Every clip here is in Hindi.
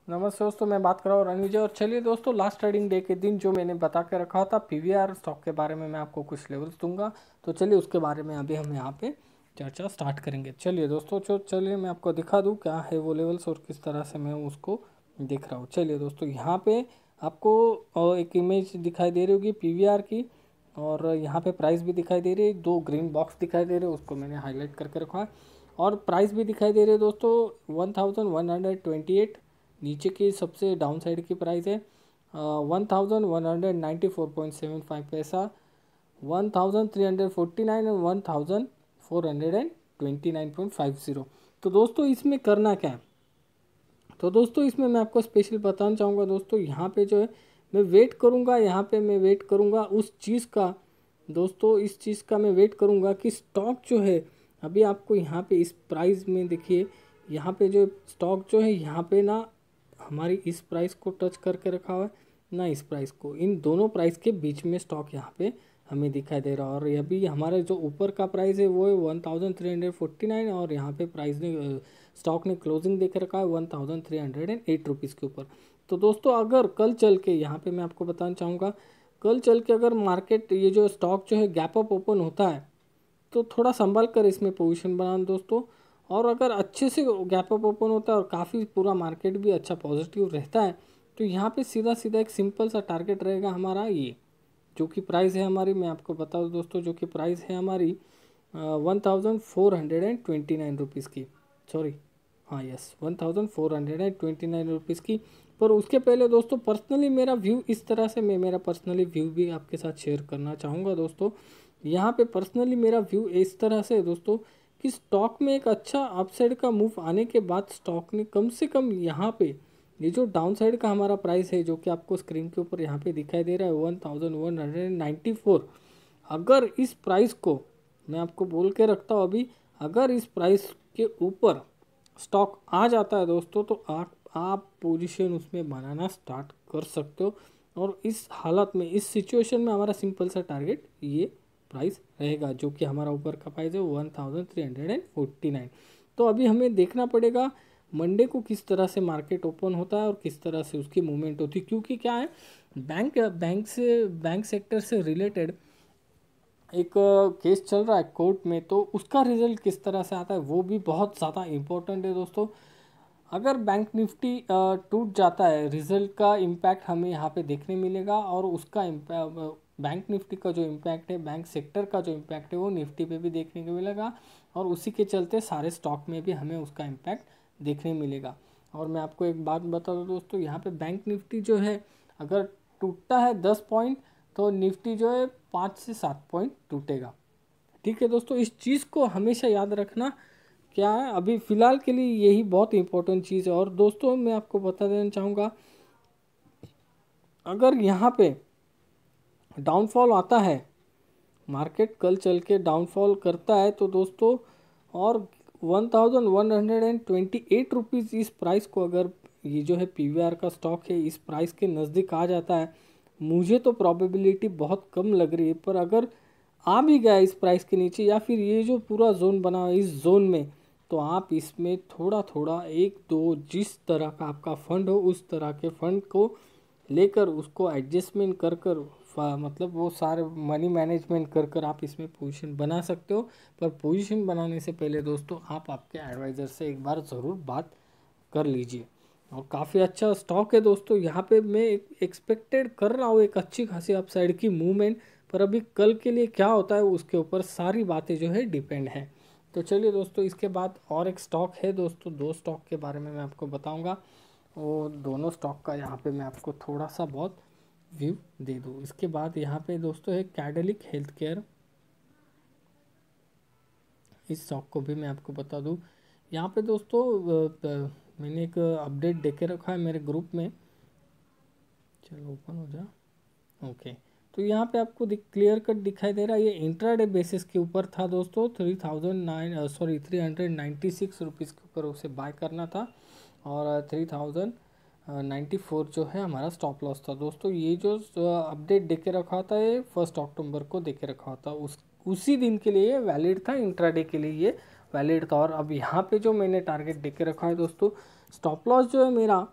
नमस्ते दोस्तों, मैं बात कर रहा हूँ रणविजय। और चलिए दोस्तों, लास्ट ट्रेडिंग डे के दिन जो मैंने बता के रखा था पीवीआर स्टॉक के बारे में, मैं आपको कुछ लेवल्स दूंगा। तो चलिए उसके बारे में अभी हम यहाँ पे चर्चा स्टार्ट करेंगे। चलिए दोस्तों, चलिए मैं आपको दिखा दूँ क्या है वो लेवल्स और किस तरह से मैं उसको दिख रहा हूँ। चलिए दोस्तों, यहाँ पे आपको एक इमेज दिखाई दे रही होगी पीवीआर की, और यहाँ पे प्राइस भी दिखाई दे रही है। दो ग्रीन बॉक्स दिखाई दे रहे हैं, उसको मैंने हाईलाइट करके रखा है। और प्राइस भी दिखाई दे रही है दोस्तों 1128। नीचे की सबसे डाउन साइड की प्राइस है 1194.75 पैसा, 1349 और 1429.50। तो दोस्तों इसमें करना क्या है, तो दोस्तों इसमें मैं आपको स्पेशल बताना चाहूँगा। दोस्तों यहाँ पे जो है मैं वेट करूँगा, यहाँ पे मैं वेट करूँगा उस चीज़ का। दोस्तों इस चीज़ का मैं वेट करूँगा कि स्टॉक जो है अभी आपको यहाँ पे इस प्राइस में देखिए, यहाँ पे जो स्टॉक जो है यहाँ पे ना हमारी इस प्राइस को टच करके रखा हुआ है ना, इस प्राइस को, इन दोनों प्राइस के बीच में स्टॉक यहाँ पे हमें दिखाई दे रहा है। और अभी हमारे जो ऊपर का प्राइस है वो है 1349, और यहाँ पे प्राइस ने स्टॉक ने क्लोजिंग देकर रखा है 1308 रुपीज़ के ऊपर। तो दोस्तों अगर कल चल के, यहाँ पे मैं आपको बताना चाहूँगा, कल चल के अगर मार्केट ये जो स्टॉक जो है गैप अप ओपन होता है तो थोड़ा संभल कर इसमें पोजीशन बनाना दोस्तों। और अगर अच्छे से गैप अप ओपन होता है और काफ़ी पूरा मार्केट भी अच्छा पॉजिटिव रहता है तो यहाँ पे सीधा सीधा एक सिंपल सा टारगेट रहेगा हमारा, ये जो कि प्राइस है हमारी, मैं आपको बता दूँ दोस्तों, जो कि प्राइस है हमारी 1429 रुपीज़ की। सॉरी, हाँ यस, 1429 रुपीज़ की। पर उसके पहले दोस्तों पर्सनली मेरा व्यू इस तरह से, मैं मेरा पर्सनली व्यू भी आपके साथ शेयर करना चाहूँगा दोस्तों। यहाँ पे पर्सनली मेरा व्यू इस तरह से है दोस्तों कि स्टॉक में एक अच्छा अपसाइड का मूव आने के बाद स्टॉक ने कम से कम यहाँ पे ये जो डाउन साइड का हमारा प्राइस है जो कि आपको स्क्रीन के ऊपर यहाँ पे दिखाई दे रहा है 1194, अगर इस प्राइस को मैं आपको बोल के रखता हूँ अभी, अगर इस प्राइस के ऊपर स्टॉक आ जाता है दोस्तों तो आप पोजीशन उसमें बनाना स्टार्ट कर सकते हो। और इस हालत में, इस सिचुएशन में हमारा सिंपल सा टारगेट ये प्राइस रहेगा जो कि हमारा ऊपर का प्राइस है 1349। तो अभी हमें देखना पड़ेगा मंडे को किस तरह से मार्केट ओपन होता है और किस तरह से उसकी मूवमेंट होती है, क्योंकि क्या है, बैंक सेक्टर से रिलेटेड एक केस चल रहा है कोर्ट में, तो उसका रिजल्ट किस तरह से आता है वो भी बहुत ज़्यादा इम्पोर्टेंट है दोस्तों। अगर बैंक निफ्टी टूट जाता है, रिजल्ट का इम्पैक्ट हमें यहाँ पे देखने मिलेगा, और उसका बैंक निफ्टी का जो इम्पैक्ट है, बैंक सेक्टर का जो इम्पैक्ट है वो निफ्टी पे भी देखने को मिलेगा, और उसी के चलते सारे स्टॉक में भी हमें उसका इम्पैक्ट देखने मिलेगा। और मैं आपको एक बात बता दूँ दोस्तों, यहाँ पे बैंक निफ्टी जो है अगर टूटता है 10 पॉइंट तो निफ्टी जो है 5 से 7 पॉइंट टूटेगा। ठीक है दोस्तों, इस चीज़ को हमेशा याद रखना। क्या है, अभी फ़िलहाल के लिए यही बहुत इंपॉर्टेंट चीज़ है। और दोस्तों मैं आपको बता देना चाहूँगा, अगर यहाँ पे डाउनफॉल आता है, मार्केट कल चल के डाउनफॉल करता है तो दोस्तों, और 1128 रुपीज़ इस प्राइस को, अगर ये जो है पीवीआर का स्टॉक है इस प्राइस के नज़दीक आ जाता है, मुझे तो प्रोबेबिलिटी बहुत कम लग रही है, पर अगर आ भी गया इस प्राइस के नीचे या फिर ये जो पूरा जोन बना है इस जोन में, तो आप इसमें थोड़ा थोड़ा एक दो जिस तरह का आपका फंड हो उस तरह के फंड को लेकर उसको एडजस्टमेंट कर कर मतलब वो सारे मनी मैनेजमेंट कर कर आप इसमें पोजीशन बना सकते हो। पर पोजीशन बनाने से पहले दोस्तों आप आपके एडवाइज़र से एक बार ज़रूर बात कर लीजिए। और काफ़ी अच्छा स्टॉक है दोस्तों, यहाँ पे मैं एक्सपेक्टेड कर रहा हूँ एक अच्छी खासी अपसाइड की मूवमेंट, पर अभी कल के लिए क्या होता है उसके ऊपर सारी बातें जो है डिपेंड है। तो चलिए दोस्तों, इसके बाद और एक स्टॉक है दोस्तों, दो स्टॉक के बारे में मैं आपको बताऊंगा। वो दोनों स्टॉक का यहाँ पे मैं आपको थोड़ा सा बहुत व्यू दे दूँ। इसके बाद यहाँ पे दोस्तों है कैडेलिक हेल्थ केयर, इस स्टॉक को भी मैं आपको बता दूँ। यहाँ पे दोस्तों मैंने एक अपडेट दे के रखा है मेरे ग्रुप में, चलो ओपन हो जा। ओके, तो यहाँ पे आपको क्लियर कट दिखाई दे रहा है, ये इंट्राडे बेसिस के ऊपर था दोस्तों, 396 के ऊपर उसे बाय करना था, और 3094 जो है हमारा स्टॉप लॉस था दोस्तों। ये जो अपडेट दे के रखा था ये 1 अक्टूबर को दे के रखा था, उसी दिन के लिए वैलिड था, इंट्राडे के लिए ये वैलिड था। और अब यहाँ पे जो मैंने टारगेट दे के रखा है दोस्तों, स्टॉप लॉस जो है मेरा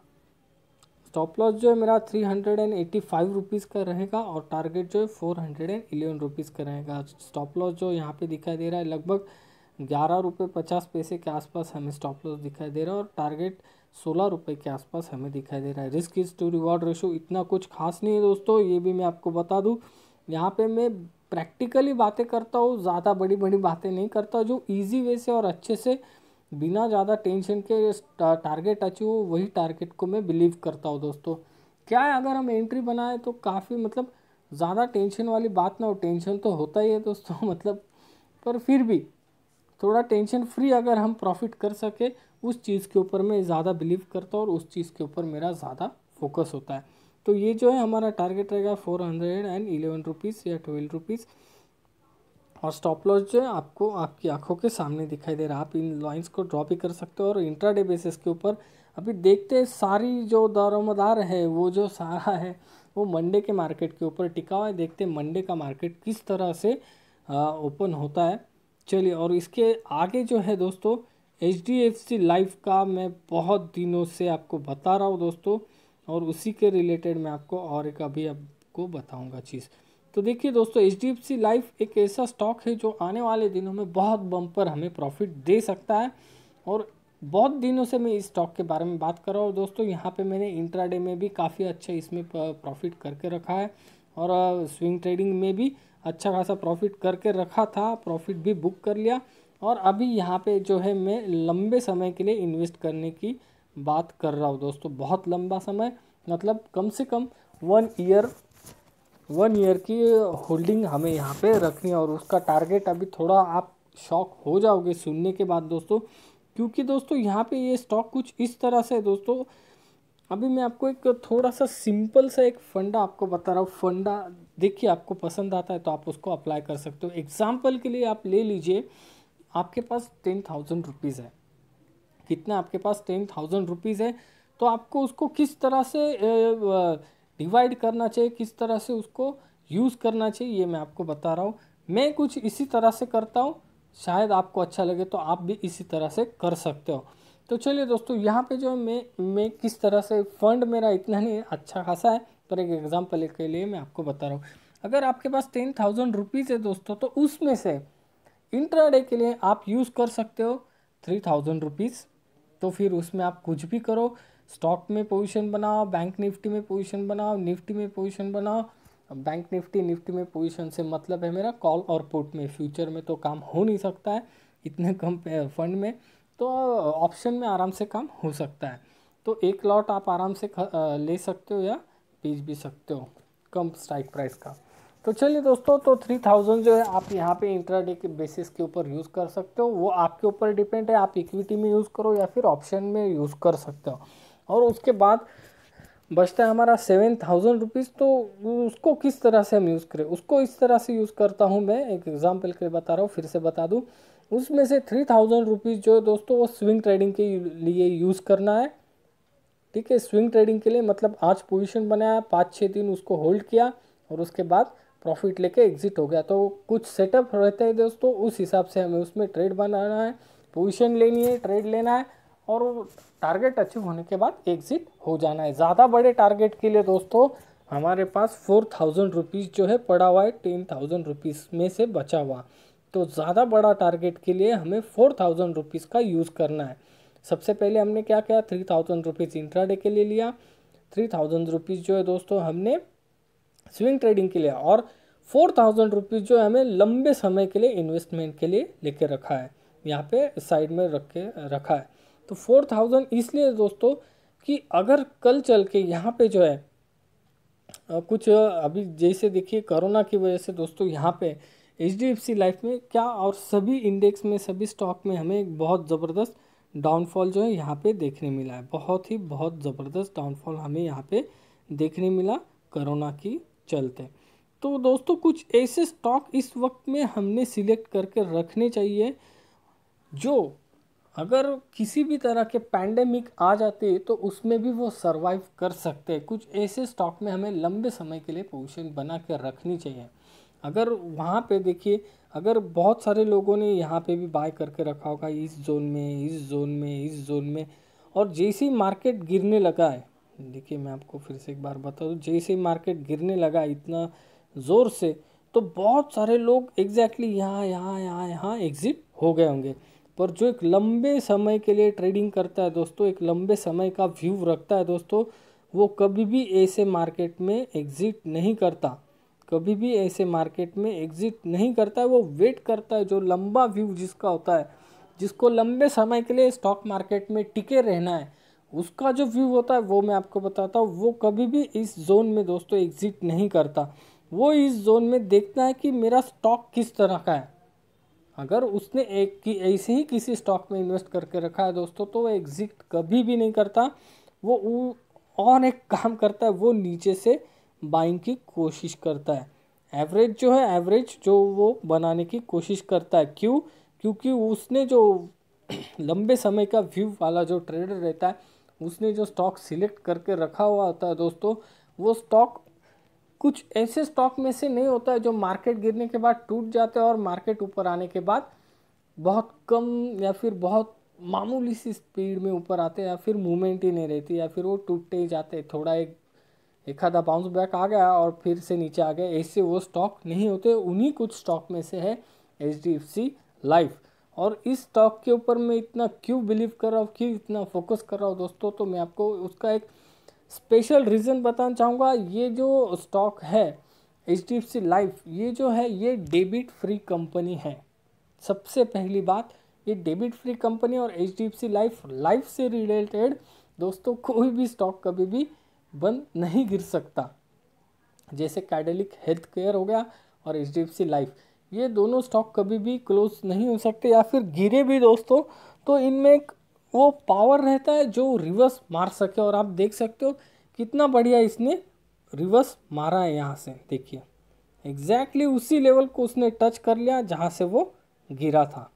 स्टॉप लॉस जो है मेरा 385 रुपीज़ का रहेगा और टारगेट जो है 411 रुपीज़ का रहेगा। स्टॉप लॉस जो यहाँ पे दिखाई दे रहा है लगभग 11 रुपये 50 पैसे के आसपास हमें स्टॉप लॉस दिखाई दे रहा है और टारगेट 16 रुपये के आसपास हमें दिखाई दे रहा है। Risk is to reward ratio इतना कुछ खास नहीं है दोस्तों, ये भी मैं आपको बता दूँ। यहाँ पे मैं प्रैक्टिकली बातें करता हूँ, ज़्यादा बड़ी बड़ी बातें नहीं करता, जो ईजी वे से और अच्छे से बिना ज़्यादा टेंशन के टारगेट अचीव हो वही टारगेट को मैं बिलीव करता हूँ दोस्तों। क्या है, अगर हम एंट्री बनाए तो काफ़ी मतलब ज़्यादा टेंशन वाली बात ना हो, टेंशन तो होता ही है दोस्तों मतलब, पर फिर भी थोड़ा टेंशन फ्री अगर हम प्रॉफिट कर सके उस चीज़ के ऊपर मैं ज़्यादा बिलीव करता हूँ और उस चीज़ के ऊपर मेरा ज़्यादा फोकस होता है। तो ये जो है हमारा टारगेट रहेगा 411 रुपीज़ या 12 रुपीज़ और स्टॉप लॉस जो है आपको आपकी आंखों के सामने दिखाई दे रहा है। आप इन लाइंस को ड्रॉ भी कर सकते हो और इंट्राडे बेसिस के ऊपर अभी देखते हैं सारी जो दारोमदार है वो जो सारा है वो मंडे के मार्केट के ऊपर टिका हुआ है। देखते हैं मंडे का मार्केट किस तरह से ओपन होता है। चलिए, और इसके आगे जो है दोस्तों HDFC लाइफ का मैं बहुत दिनों से आपको बता रहा हूँ दोस्तों, और उसी के रिलेटेड मैं आपको और एक अभी आपको बताऊँगा चीज़। तो देखिए दोस्तों, HDFC लाइफ एक ऐसा स्टॉक है जो आने वाले दिनों में बहुत बम्पर हमें प्रॉफिट दे सकता है और बहुत दिनों से मैं इस स्टॉक के बारे में बात कर रहा हूँ दोस्तों। यहाँ पे मैंने इंट्राडे में भी काफ़ी अच्छा इसमें प्रॉफिट करके रखा है और स्विंग ट्रेडिंग में भी अच्छा खासा प्रॉफिट करके रखा था, प्रॉफिट भी बुक कर लिया। और अभी यहाँ पे जो है मैं लंबे समय के लिए इन्वेस्ट करने की बात कर रहा हूँ दोस्तों। बहुत लंबा समय मतलब कम से कम 1 ईयर की होल्डिंग हमें यहाँ पे रखनी है और उसका टारगेट अभी थोड़ा आप शॉक हो जाओगे सुनने के बाद दोस्तों, क्योंकि दोस्तों यहाँ पे ये स्टॉक कुछ इस तरह से है दोस्तों। अभी मैं आपको एक थोड़ा सा सिंपल सा एक फंडा आपको बता रहा हूँ। फंडा देखिए, आपको पसंद आता है तो आप उसको अप्लाई कर सकते हो। एग्जाम्पल के लिए आप ले लीजिए, आपके पास 10,000 रुपीज़ है। कितना आपके पास 10,000 रुपीज़ है, तो आपको उसको किस तरह से डिवाइड करना चाहिए, किस तरह से उसको यूज़ करना चाहिए, ये मैं आपको बता रहा हूँ। मैं कुछ इसी तरह से करता हूँ, शायद आपको अच्छा लगे तो आप भी इसी तरह से कर सकते हो। तो चलिए दोस्तों, यहाँ पे जो है मैं किस तरह से, फंड मेरा इतना नहीं अच्छा खासा है पर एक एग्जाम्पल के लिए मैं आपको बता रहा हूँ। अगर आपके पास 10,000 रुपीज़ है दोस्तों, तो उसमें से इंट्राडे के लिए आप यूज़ कर सकते हो 3,000 रुपीज़। तो फिर उसमें आप कुछ भी करो, स्टॉक में पोजीशन बनाओ, बैंक निफ्टी में पोजीशन बनाओ, निफ्टी में पोजीशन बनाओ। बैंक निफ्टी में पोजीशन से मतलब है मेरा कॉल और पुट में, फ्यूचर में तो काम हो नहीं सकता है इतने कम फंड में, तो ऑप्शन में आराम से काम हो सकता है। तो एक लॉट आप आराम से ले सकते हो या बेच भी सकते हो कम स्ट्राइक प्राइस का। तो चलिए दोस्तों, तो 3,000 जो है आप यहाँ पे इंट्राडे के बेसिस के ऊपर यूज़ कर सकते हो, वो आपके ऊपर डिपेंड है। आप इक्विटी में यूज़ करो या फिर ऑप्शन में यूज़ कर सकते हो। और उसके बाद बचता है हमारा 7,000 रुपीज़। तो उसको किस तरह से हम यूज़ करें, उसको इस तरह से यूज़ करता हूँ मैं, एक एग्जाम्पल के लिए बता रहा हूँ, फिर से बता दूँ। उसमें से 3,000 रुपीज़ जो है दोस्तों वो स्विंग ट्रेडिंग के लिए यूज़ करना है। ठीक है, स्विंग ट्रेडिंग के लिए मतलब आज पोजीशन बनाया, 5-6 दिन उसको होल्ड किया और उसके बाद प्रॉफिट लेके एग्जिट हो गया। तो कुछ सेटअप रहता है दोस्तों, उस हिसाब से हमें उसमें ट्रेड बनाना है, पोजीशन लेनी है, ट्रेड लेना है और टारगेट अचीव होने के बाद एग्जिट हो जाना है। ज़्यादा बड़े टारगेट के लिए दोस्तों हमारे पास 4,000 रुपीज़ जो है पड़ा हुआ है 10,000 रुपीज़ में से बचा हुआ। तो ज़्यादा बड़ा टारगेट के लिए हमें 4,000 रुपीज़ का यूज़ करना है। सबसे पहले हमने क्या किया, 3,000 रुपीज़ इंट्राडे के लिए लिया, 3,000 रुपीज़ जो है दोस्तों हमने स्विंग ट्रेडिंग के लिए, और 4,000 रुपीज़ जो है हमें लंबे समय के लिए इन्वेस्टमेंट के लिए लेके रखा है, यहाँ पे साइड में रखा है। तो 4,000 इसलिए दोस्तों कि अगर कल चल के यहाँ पे जो है कुछ अभी जैसे देखिए कोरोना की वजह से दोस्तों यहाँ पे HDFC लाइफ में क्या और सभी इंडेक्स में, सभी स्टॉक में हमें एक बहुत ज़बरदस्त डाउनफॉल जो है यहाँ पे देखने मिला है। बहुत ज़बरदस्त डाउनफॉल हमें यहाँ पे देखने मिला कोरोना की चलते। तो दोस्तों कुछ ऐसे स्टॉक इस वक्त में हमने सिलेक्ट करके रखने चाहिए जो अगर किसी भी तरह के पैंडेमिक आ जाते तो उसमें भी वो सरवाइव कर सकते हैं। कुछ ऐसे स्टॉक में हमें लंबे समय के लिए पोजीशन बना कर रखनी चाहिए। अगर वहाँ पे देखिए, अगर बहुत सारे लोगों ने यहाँ पे भी बाय करके रखा होगा इस जोन में, और जैसे ही मार्केट गिरने लगा है, देखिए मैं आपको फिर से एक बार बता दूं, जैसे ही मार्केट गिरने लगा इतना ज़ोर से, तो बहुत सारे लोग एग्जैक्टली यहाँ यहाँ यहाँ यहाँ एग्जिट हो गए होंगे। पर जो एक लंबे समय के लिए ट्रेडिंग करता है दोस्तों, एक लंबे समय का व्यू रखता है दोस्तों, वो कभी भी ऐसे मार्केट में एग्जिट नहीं करता, कभी भी ऐसे मार्केट में एग्जिट नहीं करता है। वो वेट करता है, जो लंबा व्यू जिसका होता है, जिसको लंबे समय के लिए स्टॉक मार्केट में टिके रहना है, उसका जो व्यू होता है वो मैं आपको बताता हूँ। वो कभी भी इस जोन में दोस्तों एग्जिट नहीं करता। वो इस जोन में देखता है कि मेरा स्टॉक किस तरह का है। अगर उसने एक की ऐसे ही किसी स्टॉक में इन्वेस्ट करके रखा है दोस्तों, तो वो एग्जिट कभी भी नहीं करता। और एक काम करता है, वो नीचे से बाइंग की कोशिश करता है। एवरेज जो है, एवरेज जो वो बनाने की कोशिश करता है। क्यों? क्योंकि उसने जो लंबे समय का व्यू वाला जो ट्रेडर रहता है, उसने जो स्टॉक सिलेक्ट करके रखा हुआ होता है दोस्तों, वो स्टॉक कुछ ऐसे स्टॉक में से नहीं होता है जो मार्केट गिरने के बाद टूट जाते हैं और मार्केट ऊपर आने के बाद बहुत कम या फिर बहुत मामूली सी स्पीड में ऊपर आते हैं, या फिर मूवमेंट ही नहीं रहती, या फिर वो टूटते ही जाते, थोड़ा एक आधा बाउंस बैक आ गया और फिर से नीचे आ गए। ऐसे वो स्टॉक नहीं होते। उन्हीं कुछ स्टॉक में से है HDFC लाइफ। और इस स्टॉक के ऊपर मैं इतना क्यों बिलीव कर रहा हूँ, क्यों इतना फोकस कर रहा हूँ दोस्तों, तो मैं आपको उसका एक स्पेशल रीज़न बताना चाहूँगा। ये जो स्टॉक है HDFC लाइफ, ये जो है ये डेबिट फ्री कंपनी है। सबसे पहली बात, ये डेबिट फ्री कंपनी और HDFC लाइफ से रिलेटेड दोस्तों कोई भी स्टॉक कभी भी बंद नहीं गिर सकता। जैसे कैडेलिक हेल्थ केयर हो गया और HDFC लाइफ, ये दोनों स्टॉक कभी भी क्लोज नहीं हो सकते, या फिर गिरे भी दोस्तों तो इनमें एक वो पावर रहता है जो रिवर्स मार सके। और आप देख सकते हो कितना बढ़िया इसने रिवर्स मारा है। यहाँ से देखिए एग्जैक्टली उसी लेवल को उसने टच कर लिया जहाँ से वो गिरा था।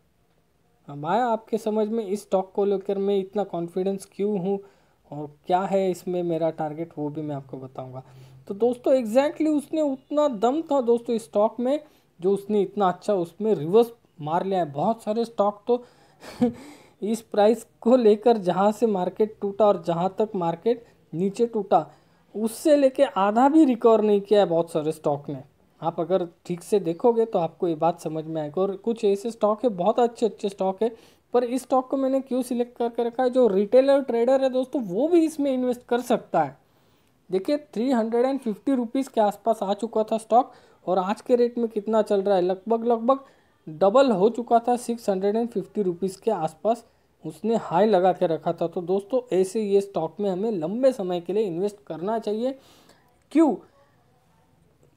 अब आया आपके समझ में इस स्टॉक को लेकर मैं इतना कॉन्फिडेंस क्यों हूँ, और क्या है इसमें मेरा टारगेट, वो भी मैं आपको बताऊंगा। तो दोस्तों एग्जैक्टली उसने उतना दम था दोस्तों इस स्टॉक में, जो उसने इतना अच्छा उसमें रिवर्स मार लिया है। बहुत सारे स्टॉक तो इस प्राइस को लेकर जहाँ से मार्केट टूटा और जहाँ तक मार्केट नीचे टूटा, उससे लेके आधा भी रिकवर नहीं किया है बहुत सारे स्टॉक ने। आप अगर ठीक से देखोगे तो आपको ये बात समझ में आएगी। और कुछ ऐसे स्टॉक है, बहुत अच्छे अच्छे स्टॉक है, पर इस स्टॉक को मैंने क्यों सिलेक्ट करके रखा है, जो रिटेलर ट्रेडर है दोस्तों वो भी इसमें इन्वेस्ट कर सकता है। देखिए 350 रुपीज़ के आसपास आ चुका था स्टॉक, और आज के रेट में कितना चल रहा है, लगभग डबल हो चुका था। 650 रुपीज़ के आसपास उसने हाई लगा के रखा था। तो दोस्तों ऐसे ये स्टॉक में हमें लंबे समय के लिए इन्वेस्ट करना चाहिए। क्यों?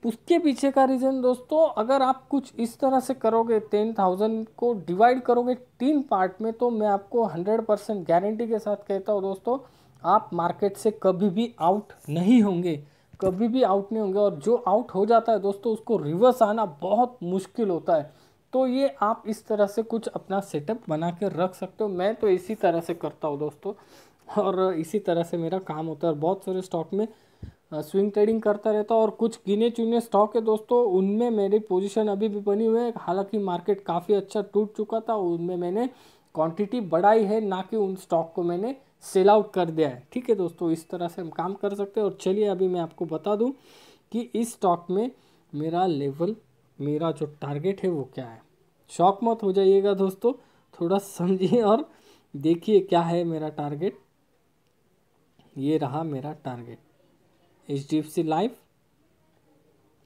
उसके पीछे का रीज़न दोस्तों, अगर आप कुछ इस तरह से करोगे, 10,000 को डिवाइड करोगे 3 पार्ट में, तो मैं आपको 100% गारंटी के साथ कहता हूँ दोस्तों, आप मार्केट से कभी भी आउट नहीं होंगे, कभी भी आउट नहीं होंगे। और जो आउट हो जाता है दोस्तों, उसको रिवर्स आना बहुत मुश्किल होता है। तो ये आप इस तरह से कुछ अपना सेटअप बना के रख सकते हो। मैं तो इसी तरह से करता हूँ दोस्तों, और इसी तरह से मेरा काम होता है। और बहुत सारे स्टॉक में स्विंग ट्रेडिंग करता रहता हूँ, और कुछ गिने चुने स्टॉक है दोस्तों, उनमें मेरी पोजीशन अभी भी बनी हुई है। हालांकि मार्केट काफ़ी अच्छा टूट चुका था, उनमें मैंने क्वांटिटी बढ़ाई है, ना कि उन स्टॉक को मैंने सेल आउट कर दिया है। ठीक है दोस्तों, इस तरह से हम काम कर सकते हैं। और चलिए अभी मैं आपको बता दूं कि इस स्टॉक में मेरा लेवल, मेरा जो टारगेट है वो क्या है। शॉक मत हो जाइएगा दोस्तों, थोड़ा समझिए और देखिए क्या है मेरा टारगेट। ये रहा मेरा टारगेट HDFC लाइफ,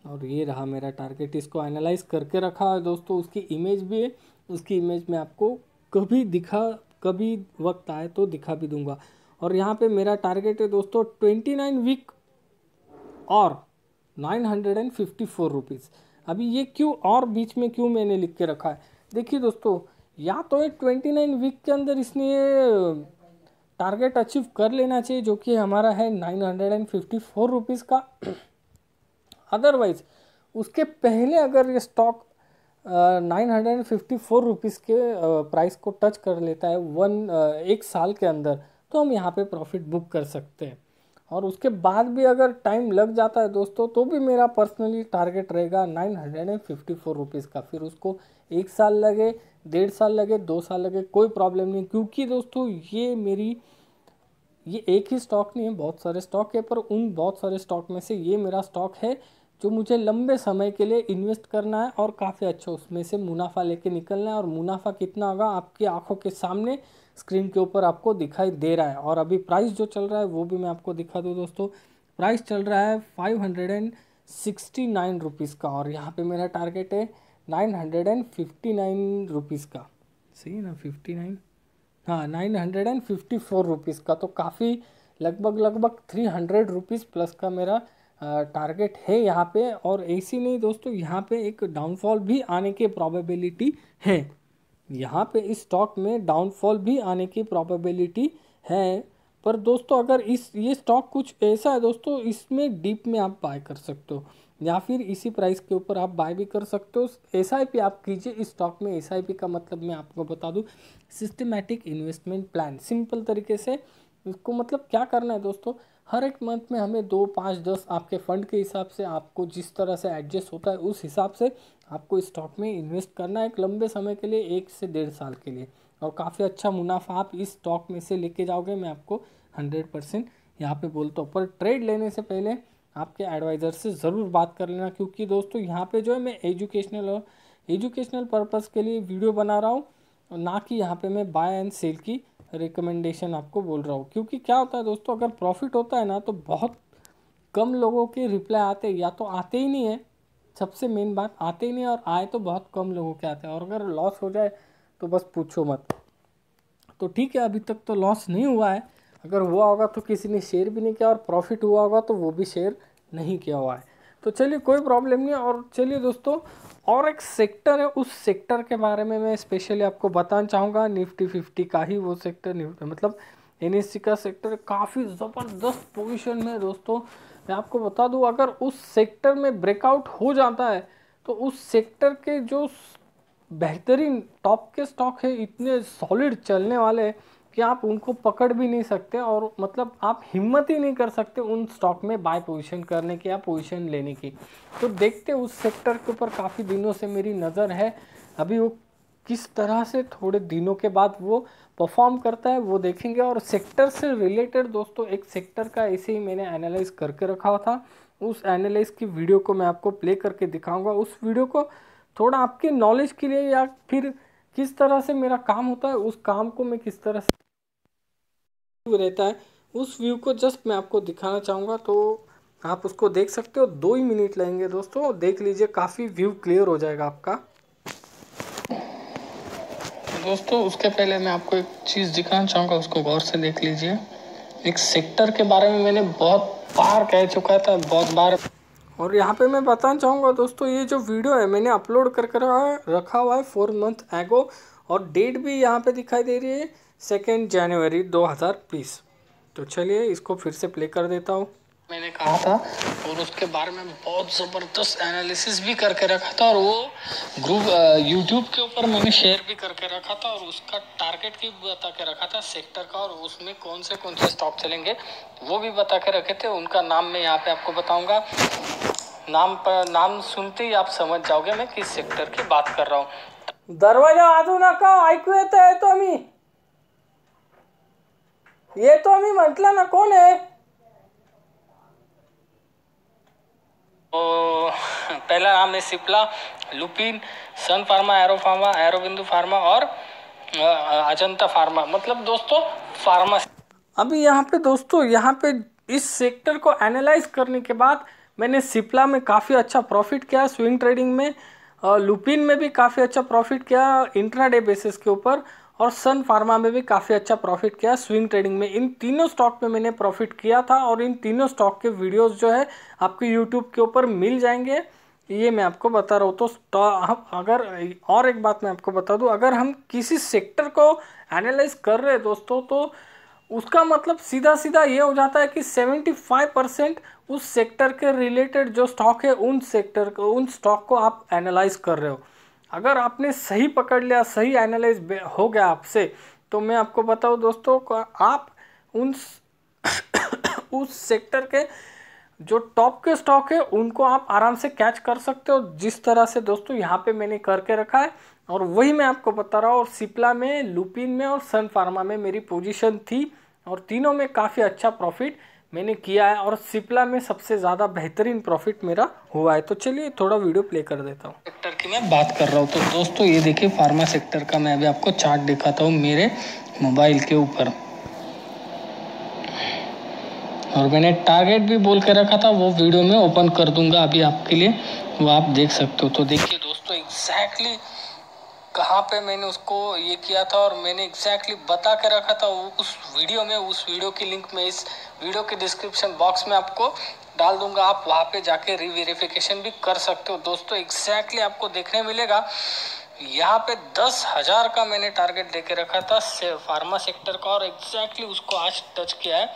और ये रहा मेरा टारगेट। इसको एनालाइज करके रखा है दोस्तों, उसकी इमेज भी है, उसकी इमेज में आपको कभी वक्त आए तो दिखा भी दूंगा। और यहाँ पे मेरा टारगेट है दोस्तों 29 वीक और 954 रुपीज़। अभी ये क्यों और बीच में क्यों मैंने लिख के रखा है, देखिए दोस्तों, या तो ये 29 वीक के अंदर इसने ये टारगेट अचीव कर लेना चाहिए, जो कि हमारा है 954 रुपीज़ का। अदरवाइज उसके पहले अगर ये स्टॉक 954 रुपीज़ के प्राइस को टच कर लेता है एक साल के अंदर, तो हम यहाँ पे प्रॉफिट बुक कर सकते हैं। और उसके बाद भी अगर टाइम लग जाता है दोस्तों, तो भी मेरा पर्सनली टारगेट रहेगा 954 रुपीज़ का। फिर उसको 1 साल लगे, 1.5 साल लगे, 2 साल लगे, कोई प्रॉब्लम नहीं, क्योंकि दोस्तों ये मेरी ये एक ही स्टॉक नहीं है, बहुत सारे स्टॉक है, पर उन बहुत सारे स्टॉक में से ये मेरा स्टॉक है जो मुझे लंबे समय के लिए इन्वेस्ट करना है और काफ़ी अच्छा उसमें से मुनाफा लेके निकलना है। और मुनाफा कितना होगा आपकी आंखों के सामने स्क्रीन के ऊपर आपको दिखाई दे रहा है। और अभी प्राइस जो चल रहा है वो भी मैं आपको दिखा दूँ दोस्तों। प्राइस चल रहा है 569 रुपीज़ का, और यहाँ पे मेरा टारगेट है 959 रुपीज़ का। सही है ना, 59, हाँ 954 रुपीज़ का। तो काफ़ी लगभग 300 रुपीज़ प्लस का मेरा टारगेट है यहाँ पे। और ऐसी नहीं दोस्तों, यहाँ पे एक डाउनफॉल भी आने की प्रोबेबिलिटी है। यहाँ पे इस स्टॉक में डाउनफॉल भी आने की प्रोबेबिलिटी है। पर दोस्तों अगर ये स्टॉक कुछ ऐसा है दोस्तों, इसमें डीप में आप बाय कर सकते हो या फिर इसी प्राइस के ऊपर आप बाय भी कर सकते हो। एसआईपी आप कीजिए इस स्टॉक में। एसआईपी का मतलब मैं आपको बता दूं, सिस्टमैटिक इन्वेस्टमेंट प्लान। सिंपल तरीके से इसको मतलब क्या करना है दोस्तों, हर एक मंथ में हमें 2, 5, 10 आपके फंड के हिसाब से आपको जिस तरह से एडजस्ट होता है उस हिसाब से आपको स्टॉक में इन्वेस्ट करना है एक लंबे समय के लिए, 1 से 1.5 साल के लिए। और काफ़ी अच्छा मुनाफा आप इस स्टॉक में से लेके जाओगे, मैं आपको 100% यहाँ पे बोलता हूँ। पर ट्रेड लेने से पहले आपके एडवाइज़र से ज़रूर बात कर लेना, क्योंकि दोस्तों यहाँ पे जो है मैं एजुकेशनल पर्पज़ के लिए वीडियो बना रहा हूँ, ना कि यहाँ पे मैं बाय एंड सेल की रिकमेंडेशन आपको बोल रहा हूँ। क्योंकि क्या होता है दोस्तों, अगर प्रॉफिट होता है ना तो बहुत कम लोगों के रिप्लाई आते हैं, या तो आते ही नहीं है, सबसे मेन बात आते ही नहीं, और आए तो बहुत कम लोगों के आते हैं। और अगर लॉस हो जाए तो बस पूछो मत। तो ठीक है, अभी तक तो लॉस नहीं हुआ है। अगर हुआ होगा तो किसी ने शेयर भी नहीं किया, और प्रॉफिट हुआ होगा तो वो भी शेयर नहीं किया हुआ है। तो चलिए कोई प्रॉब्लम नहीं है। और चलिए दोस्तों, और एक सेक्टर है, उस सेक्टर के बारे में मैं स्पेशली आपको बताना चाहूँगा। निफ्टी 50 का ही वो सेक्टर, मतलब एनएससी का सेक्टर काफ़ी ज़बरदस्त पोजीशन में है दोस्तों। मैं आपको बता दूं, अगर उस सेक्टर में ब्रेकआउट हो जाता है तो उस सेक्टर के जो बेहतरीन टॉप के स्टॉक है इतने सॉलिड चलने वाले कि आप उनको पकड़ भी नहीं सकते, और मतलब आप हिम्मत ही नहीं कर सकते उन स्टॉक में बाय पोजीशन करने की या पोजीशन लेने की। तो देखते उस सेक्टर के ऊपर काफ़ी दिनों से मेरी नज़र है, अभी वो किस तरह से थोड़े दिनों के बाद वो परफॉर्म करता है वो देखेंगे। और सेक्टर से रिलेटेड दोस्तों एक सेक्टर का ऐसे ही मैंने एनालाइज करके रखा हुआ था, उस एनालाइज की वीडियो को मैं आपको प्ले करके दिखाऊंगा। उस वीडियो को थोड़ा आपके नॉलेज के लिए, या फिर किस तरह से मेरा काम होता है उस काम को मैं किस तरह से रहता है, उस व्यू को जस्ट मैं आपको दिखाना चाहूँगा। तो आप उसको देख सकते हो, 2 ही मिनट लगेंगे दोस्तों, देख लीजिए, काफ़ी व्यू क्लियर हो जाएगा आपका। दोस्तों उसके पहले मैं आपको एक चीज़ दिखाना चाहूँगा, उसको गौर से देख लीजिए। एक सेक्टर के बारे में मैंने बहुत बार कह चुका था, बहुत बार, और यहाँ पे मैं बताना चाहूँगा दोस्तों, ये जो वीडियो है मैंने अपलोड करके रखा हुआ है 4 मंथ एगो, और डेट भी यहाँ पे दिखाई दे रही है 2 जनवरी 2020। तो चलिए इसको फिर से प्ले कर देता हूँ। मैंने कहा था, और उसके बारे में बहुत ज़बरदस्त एनालिसिस भी करके रखा था, और वो ग्रुप यूट्यूब के ऊपर मैंने शेयर भी करके रखा था, और उसका टारगेट भी बता के रखा था सेक्टर का, और उसमें कौन से स्टॉक चलेंगे वो भी बता के रखे थे। उनका नाम मैं यहाँ पे आपको बताऊंगा, नाम सुनते ही आप समझ जाओगे मैं किस सेक्टर की बात कर रहा हूँ। दरवाजा वाजू नका, ऐकू येतंय तो मी येतो मी म्हटलं ना, कोण आहे? तो पहला नाम है सिप्ला, लुपिन, सन फार्मा, एरो फार्मा, एरोबिंदु फार्मा और अजंता फार्मा, मतलब दोस्तों फार्मा। अभी यहाँ पे दोस्तों, यहाँ पे इस सेक्टर को एनालाइज करने के बाद मैंने सिप्ला में काफ़ी अच्छा प्रॉफिट किया स्विंग ट्रेडिंग में, लुपिन में भी काफ़ी अच्छा प्रॉफिट किया इंट्राडे बेसिस के ऊपर, और सन फार्मा में भी काफ़ी अच्छा प्रॉफिट किया स्विंग ट्रेडिंग में। इन तीनों स्टॉक में मैंने प्रॉफिट किया था, और इन तीनों स्टॉक के वीडियोस जो है आपको यूट्यूब के ऊपर मिल जाएंगे, ये मैं आपको बता रहा हूँ। तो हम अगर, और एक बात मैं आपको बता दूँ, अगर हम किसी सेक्टर को एनालाइज कर रहे हैं दोस्तों, तो उसका मतलब सीधा सीधा ये हो जाता है कि 75% उस सेक्टर के रिलेटेड जो स्टॉक है उन स्टॉक को आप एनालाइज कर रहे हो। अगर आपने सही पकड़ लिया, सही एनालाइज हो गया आपसे, तो मैं आपको बताऊं दोस्तों, आप उस सेक्टर के जो टॉप के स्टॉक है उनको आप आराम से कैच कर सकते हो, जिस तरह से दोस्तों यहाँ पे मैंने करके रखा है, और वही मैं आपको बता रहा हूँ। और सिप्ला में, लुपिन में और सन फार्मा में मेरी पोजीशन थी, और तीनों में काफ़ी अच्छा प्रॉफिट मैंने किया है और सिप्ला में सबसे ज़्यादा बेहतरीन प्रॉफिट मेरा हुआ है। तो चलिए थोड़ा वीडियो प्ले कर देता हूँ। सेक्टर की मैं बात कर रहा हूँ तो दोस्तों ये देखिए फार्मा सेक्टर का मैं अभी आपको चार्ट दिखाता हूँ मेरे मोबाइल के ऊपर, और मैंने टारगेट भी बोल के रखा था, वो वीडियो में ओपन कर दूंगा अभी आपके लिए, वो आप देख सकते हो। तो देखिए दोस्तों एग्जैक्टली कहाँ पे मैंने उसको ये किया था और मैंने एग्जैक्टली बता के रखा था वो उस वीडियो में। उस वीडियो की लिंक मैं इस वीडियो के डिस्क्रिप्शन बॉक्स में आपको डाल दूंगा, आप वहाँ पे जाके रीवेरिफिकेशन भी कर सकते हो दोस्तों। एग्जैक्टली आपको देखने मिलेगा यहाँ पे 10,000 का मैंने टारगेट देके रखा था फार्मा सेक्टर का, और एग्जैक्टली उसको आज टच किया है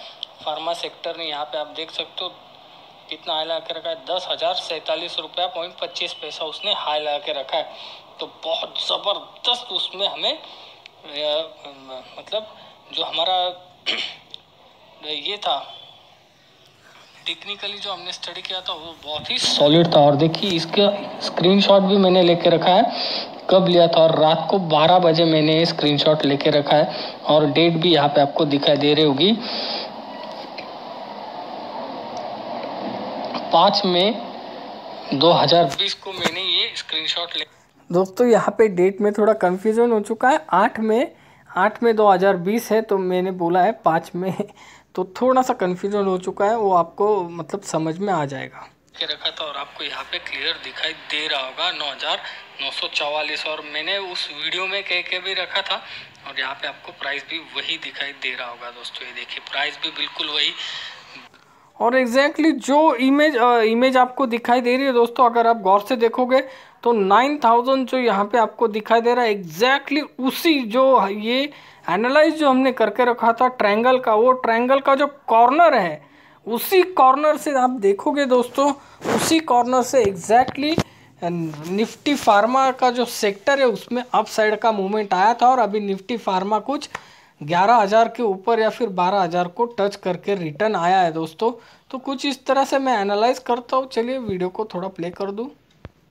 फार्मा सेक्टर ने। यहाँ पे आप देख सकते हो कितना हाई लगा के रखा है, 10,047 रुपया 25 पैसा उसने हाई लगा के रखा है। तो बहुत ज़बरदस्त उसमें हमें मतलब जो हमारा ये था टेक्निकली जो हमने स्टडी किया था वो बहुत ही सॉलिड था। और देखिए इसका स्क्रीनशॉट भी मैंने लेके रखा है, कब लिया था, और रात को 12 बजे मैंने स्क्रीनशॉट लेके रखा है, और डेट भी यहाँ पे आपको दिखाई दे रही होगी, 5 मई 2020 को मैंने ये स्क्रीनशॉट ले। दोस्तों यहाँ पे डेट में थोड़ा कंफ्यूजन हो चुका है, 8 मई 2020 है, तो मैंने बोला है 5 मई, तो थोड़ा सा कंफ्यूजन हो चुका है, वो आपको मतलब समझ में आ जाएगा। रखा था और आपको यहाँ पे क्लियर दिखाई दे रहा होगा 9,944, और मैंने उस वीडियो में कह के भी रखा था, और यहाँ पे आपको प्राइस भी वही दिखाई दे रहा होगा दोस्तों। ये देखिए प्राइस भी बिल्कुल वही, और एग्जैक्टली जो इमेज आपको दिखाई दे रही है दोस्तों, अगर आप गौर से देखोगे तो 9,000 जो यहाँ पे आपको दिखाई दे रहा है एग्जैक्टली उसी जो ये एनालाइज जो हमने करके रखा था ट्रायंगल का, वो ट्रायंगल का जो कॉर्नर है उसी कॉर्नर से आप देखोगे दोस्तों, उसी कॉर्नर से एग्जैक्टली निफ्टी फार्मा का जो सेक्टर है उसमें अप साइड का मूवमेंट आया था, और अभी निफ्टी फार्मा कुछ 11,000 के ऊपर या फिर 12,000 को टच करके रिटर्न आया है दोस्तों। तो कुछ इस तरह से मैं एनालाइज करता हूँ। चलिए वीडियो को थोड़ा प्ले कर दूँ।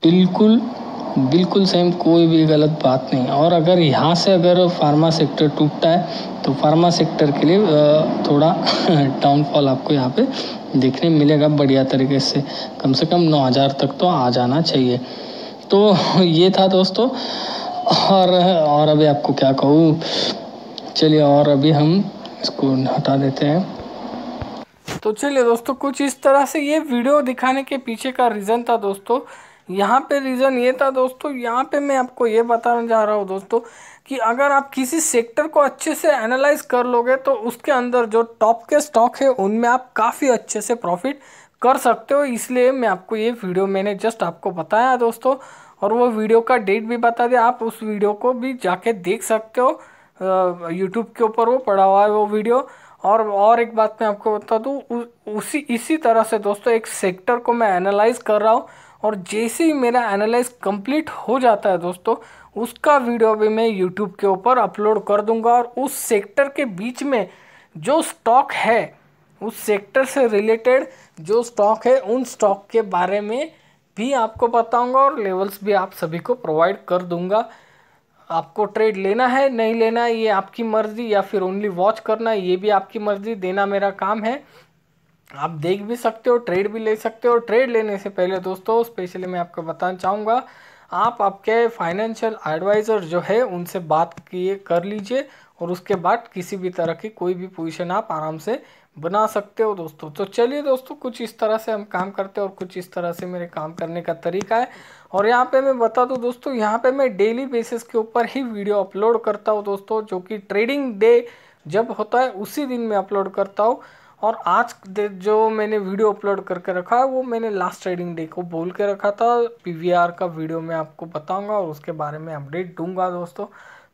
बिल्कुल सेम, कोई भी गलत बात नहीं। और अगर यहाँ से अगर फार्मा सेक्टर टूटता है तो फार्मा सेक्टर के लिए थोड़ा डाउनफॉल आपको यहाँ पे देखने मिलेगा बढ़िया तरीके से, कम 9,000 तक तो आ जाना चाहिए। तो ये था दोस्तों, और अभी आपको क्या कहूँ, चलिए और अभी हम इसको हटा देते हैं। तो चलिए दोस्तों कुछ इस तरह से ये वीडियो दिखाने के पीछे का रीज़न था दोस्तों। यहाँ पे रीज़न ये था दोस्तों, यहाँ पे मैं आपको ये बताना चाह रहा हूँ दोस्तों कि अगर आप किसी सेक्टर को अच्छे से एनालाइज कर लोगे तो उसके अंदर जो टॉप के स्टॉक है उनमें आप काफ़ी अच्छे से प्रॉफिट कर सकते हो। इसलिए मैं आपको ये वीडियो मैंने जस्ट आपको बताया दोस्तों, और वो वीडियो का डेट भी बता दिया, आप उस वीडियो को भी जाके देख सकते हो, यूट्यूब के ऊपर वो पड़ा हुआ है वो वीडियो। और एक बात मैं आपको बता दूँ, इसी तरह से दोस्तों एक सेक्टर को मैं एनालाइज कर रहा हूँ, और जैसे ही मेरा एनालाइज कंप्लीट हो जाता है दोस्तों उसका वीडियो भी मैं यूट्यूब के ऊपर अपलोड कर दूंगा, और उस सेक्टर के बीच में जो स्टॉक है, उस सेक्टर से रिलेटेड जो स्टॉक है उन स्टॉक के बारे में भी आपको बताऊंगा, और लेवल्स भी आप सभी को प्रोवाइड कर दूंगा। आपको ट्रेड लेना है नहीं लेना है ये आपकी मर्ज़ी, या फिर ओनली वॉच करना है ये भी आपकी मर्ज़ी, देना मेरा काम है। आप देख भी सकते हो, ट्रेड भी ले सकते हो। ट्रेड लेने से पहले दोस्तों स्पेशली मैं आपको बताना चाहूँगा, आप आपके फाइनेंशियल एडवाइज़र जो है उनसे बात किए कर लीजिए, और उसके बाद किसी भी तरह की कोई भी पोजीशन आप आराम से बना सकते हो दोस्तों। तो चलिए दोस्तों कुछ इस तरह से हम काम करते हैं, और कुछ इस तरह से मेरे काम करने का तरीका है। और यहाँ पे मैं बता दूँ दोस्तों, यहाँ पे मैं डेली बेसिस के ऊपर ही वीडियो अपलोड करता हूँ दोस्तों, जो कि ट्रेडिंग डे जब होता है उसी दिन मैं अपलोड करता हूँ। और आज जो मैंने वीडियो अपलोड करके रखा है वो मैंने लास्ट ट्रेडिंग डे को बोल के रखा था। पीवीआर का वीडियो मैं आपको बताऊंगा और उसके बारे में अपडेट दूंगा दोस्तों।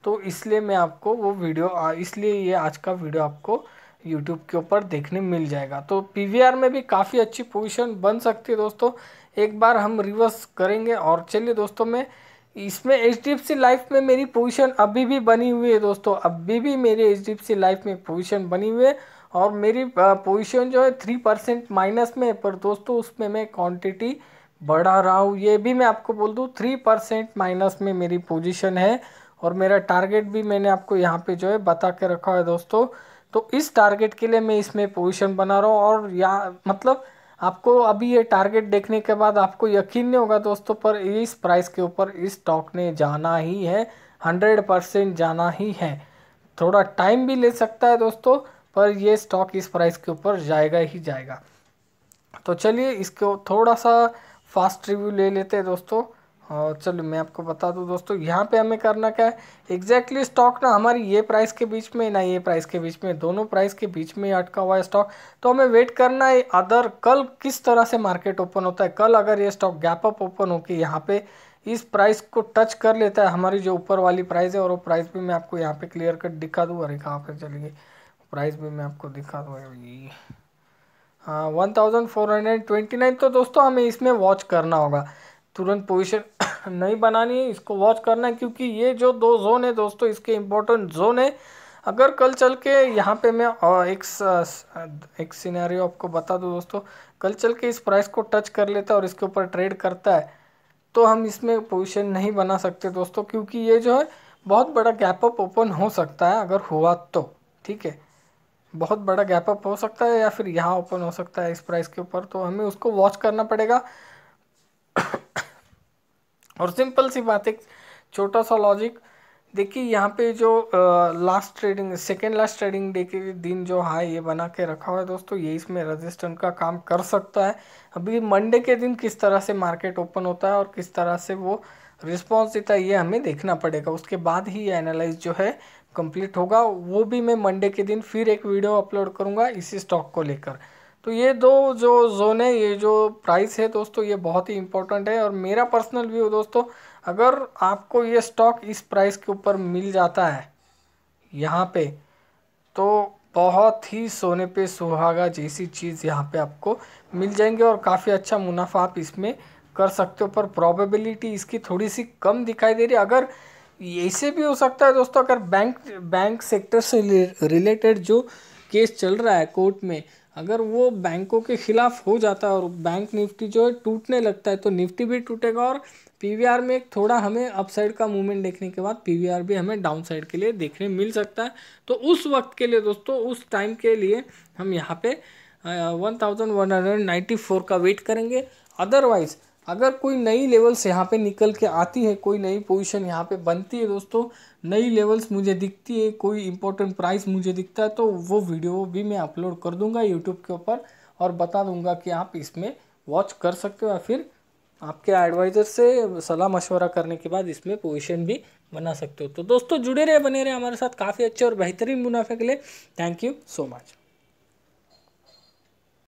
तो इसलिए मैं आपको वो वीडियो, इसलिए ये आज का वीडियो आपको यूट्यूब के ऊपर देखने मिल जाएगा। तो पीवीआर में भी काफ़ी अच्छी पोजीशन बन सकती है दोस्तों, एक बार हम रिवर्स करेंगे। और चलिए दोस्तों, मैं इसमें HDFC लाइफ में मेरी पोजीशन अभी भी बनी हुई है दोस्तों, अभी भी मेरी HDFC लाइफ में पोजीशन बनी हुई है, और मेरी पोजीशन जो है 3% माइनस में, पर दोस्तों उसमें मैं क्वांटिटी बढ़ा रहा हूँ। ये भी मैं आपको बोल दूँ 3% माइनस में मेरी पोजीशन है, और मेरा टारगेट भी मैंने आपको यहाँ पे जो है बता के रखा है दोस्तों तो इस टारगेट के लिए मैं इसमें पोजीशन बना रहा हूँ। और या मतलब आपको अभी ये टारगेट देखने के बाद आपको यकीन नहीं होगा दोस्तों, पर इस प्राइस के ऊपर इस स्टॉक ने जाना ही है, 100% जाना ही है। थोड़ा टाइम भी ले सकता है दोस्तों, पर ये स्टॉक इस प्राइस के ऊपर जाएगा ही जाएगा। तो चलिए इसको थोड़ा सा फास्ट रिव्यू ले लेते हैं दोस्तों। और चलो मैं आपको बता दूं दोस्तों, यहाँ पे हमें करना क्या है, एग्जैक्टली स्टॉक ना हमारी ये प्राइस के बीच में ना ये प्राइस के बीच में, दोनों प्राइस के बीच में अटका हुआ है स्टॉक। तो हमें वेट करना है अदर कल किस तरह से मार्केट ओपन होता है। कल अगर ये स्टॉक गैप अप ओपन होकर यहाँ पे इस प्राइस को टच कर लेता है, हमारी जो ऊपर वाली प्राइस है, और वो प्राइस भी मैं आपको यहाँ पे क्लियर कट दिखा दूँ। अरे कहाँ पे चलिए, प्राइस भी मैं आपको दिखा दूँ। हाँ 1429। तो दोस्तों हमें इसमें वॉच करना होगा, तुरंत पोजीशन नहीं बनानी है, इसको वॉच करना है, क्योंकि ये जो दो जोन है दोस्तों इसके इम्पोर्टेंट जोन है। अगर कल चल के यहाँ पे मैं एक सिनेरियो आपको बता दूँ दोस्तों, कल चल के इस प्राइस को टच कर लेता है और इसके ऊपर ट्रेड करता है, तो हम इसमें पोजीशन नहीं बना सकते दोस्तों, क्योंकि ये जो है बहुत बड़ा गैप अप ओपन हो सकता है अगर हुआ तो। ठीक है, बहुत बड़ा गैप अप हो सकता है या फिर यहाँ ओपन हो सकता है इस प्राइस के ऊपर, तो हमें उसको वॉच करना पड़ेगा। और सिंपल सी बात, एक छोटा सा लॉजिक देखिए, यहाँ पे जो last trading second last trading day के दिन जो हाई ये बना के रखा हुआ है दोस्तों, ये इसमें रेजिस्टेंस का काम कर सकता है। अभी मंडे के दिन किस तरह से मार्केट ओपन होता है और किस तरह से वो रिस्पॉन्स देता है, ये हमें देखना पड़ेगा। उसके बाद ही ये एनालाइज जो है कंप्लीट होगा। वो भी मैं मंडे के दिन फिर एक वीडियो अपलोड करूँगा इसी स्टॉक को लेकर। तो ये दो जो जोन है, ये जो प्राइस है दोस्तों, ये बहुत ही इंपॉर्टेंट है। और मेरा पर्सनल व्यू दोस्तों, अगर आपको ये स्टॉक इस प्राइस के ऊपर मिल जाता है यहाँ पे, तो बहुत ही सोने पे सुहागा जैसी चीज़ यहाँ पे आपको मिल जाएंगे और काफ़ी अच्छा मुनाफा आप इसमें कर सकते हो। पर प्रोबेबिलिटी इसकी थोड़ी सी कम दिखाई दे रही है। अगर ऐसे भी हो सकता है दोस्तों, अगर बैंक सेक्टर से रिलेटेड जो केस चल रहा है कोर्ट में, अगर वो बैंकों के खिलाफ हो जाता है और बैंक निफ्टी जो है टूटने लगता है, तो निफ्टी भी टूटेगा और पीवीआर में एक थोड़ा हमें अपसाइड का मूवमेंट देखने के बाद पीवीआर भी हमें डाउन साइड के लिए देखने मिल सकता है। तो उस वक्त के लिए दोस्तों, उस टाइम के लिए हम यहाँ पे 1194 का वेट करेंगे। अदरवाइज अगर कोई नई लेवल्स यहाँ पे निकल के आती है, कोई नई पोजीशन यहाँ पे बनती है दोस्तों, नई लेवल्स मुझे दिखती है, कोई इंपॉर्टेंट प्राइस मुझे दिखता है, तो वो वीडियो भी मैं अपलोड कर दूंगा यूट्यूब के ऊपर और बता दूंगा कि आप इसमें वॉच कर सकते हो, या फिर आपके एडवाइज़र से सलाह मशवरा करने के बाद इसमें पोजीशन भी बना सकते हो। तो दोस्तों जुड़े रहे, बने रहे हमारे साथ काफ़ी अच्छे और बेहतरीन मुनाफे के लिए। Thank you so much.